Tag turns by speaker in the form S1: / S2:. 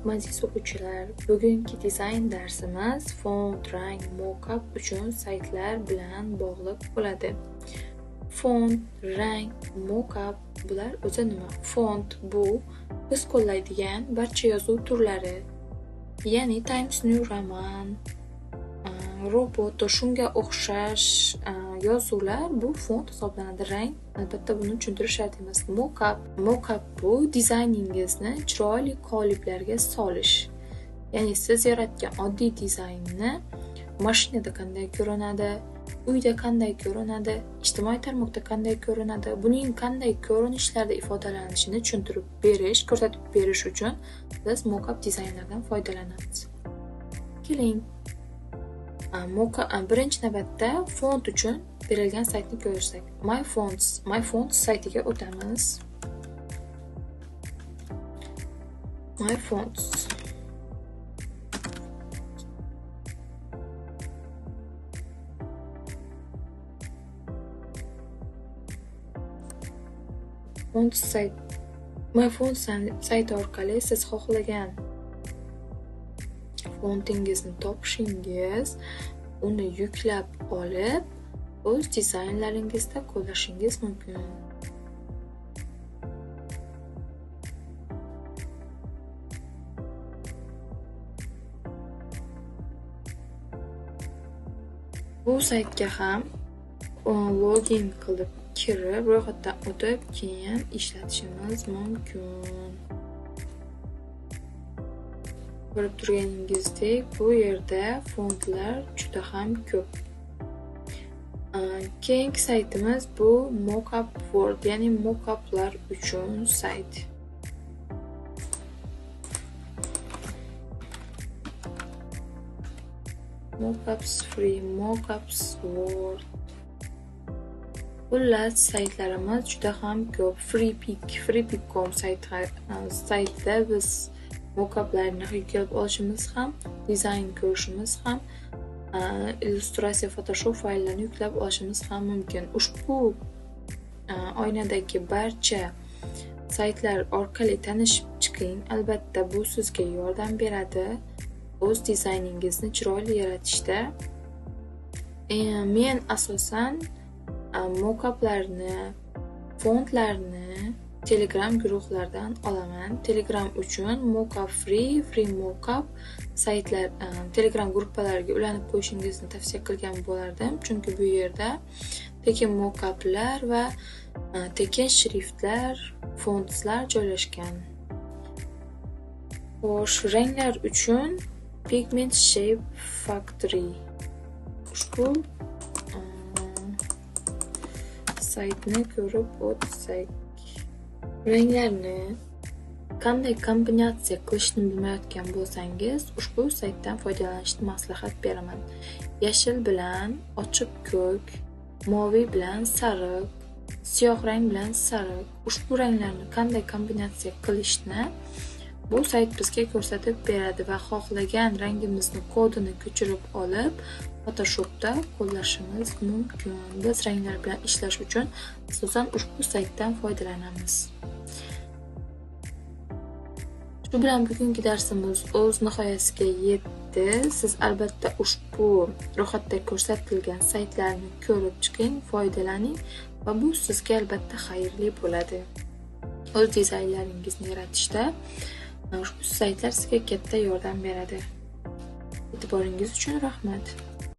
S1: Assalomu aziz o'quvchilar. Bugungi dizayn darsimiz font, rang, mockup uchun saytlar bilan bog'liq bo'ladi. Font, rang, mockup bular o'zi nima? Font bu biz qo'llaydigan barcha yozuv turlari, ya'ni Times New Roman, robot va shunga o'xshash yozuvlar bu font hisoblanadi. Rang albatta buni tushuntirish shart emas. Mockup bu dizayningizni chiroyli qoliplarga solish. Ya'ni siz yaratgan oddiy dizaynni mashinada qanday ko'rinadi, uyda qanday ko'rinadi, ijtimoiy tarmoqda qanday ko'rinadi, buning qanday ko'rinishlarda ifodalanishini tushuntirib berish, ko'rsatib berish uchun biz mockup dizaynlardan foydalanamiz. Keling, birinchi navbatda font uchun berilgan saytni ko'rsak, My Fonts saytiga o'tamiz. My Fonts. My Fonts sayti orqali siz xohlagan fontingizni topishingiz, uni yuklab olib, o'z dizaynlaringizda qo'llashingiz mumkin. Bu saytga ham login qilib kirib, ro'yxatdan o'tib, keyin ishlatishimiz mumkin. Ko'rib turganingizdek, bu yerda fontlar juda ham ko'p. Keyingi saytimiz bu Mockup World, ya'ni mockuplar uchun sayt. Mockups Free, Mockups World. Xullas, saytlarimiz juda ham ko'p. Freepik.com saytida biz mockuplarni yuklab olishimiz ham, dizayn ko'rishimiz ham, illyustratsiya, Photoshop fayllarni yuklab olishimiz ham mumkin. Ushbu oynadagi barcha saytlar orqali tanishib chiqing. Albatta, bu sizga yordam beradi o'z dizayningizni chiroyli yaratishda. Men asosan mockuplarni, fontlarni Telegram guruhlardan olaman. Telegram uchun Mockup Free Mockup saytlar, Telegram guruhlariga ulanib qo'yishingizni tavsiya qilgan bo'lardim, chunki bu yerda tekin mockuplar va tekin shriftlar, fontlar joylashgan. Xo'sh, ranglar uchun Pigment Shape Factory. Ushbu saytni ko'rib o'tsak, ranglarni qanday kombinatsiya qilishni bilmayotgan bo'lsangiz, ushbu saytdan foydalanishni maslahat beraman. Yashil bilan ochiq ko'k, moviy bilan sariq, siyoh rang bilan sariq, ushbu ranglarni qanday kombinatsiya qilishni bu sayt bizga ko'rsatib beradi va xohlagan rangimizni kodini ko'chirib olib, Photoshopda qo'llashimiz mumkin. Biz ranglar bilan ishlash uchun asosan ushbu saytdan foydalanamiz. Shu bilan bugungi darsimiz o'z nihoyasiga yetdi. Siz albatta ushbu ro'yxatda ko'rsatilgan saytlarni ko'rib chiqing, foydalaning va bu sizga albatta xayrli bo'ladi. O'z dizaynlaringizni yaratishda ushbu saytlar sizga katta yordam beradi. E'tiboringiz uchun rahmat.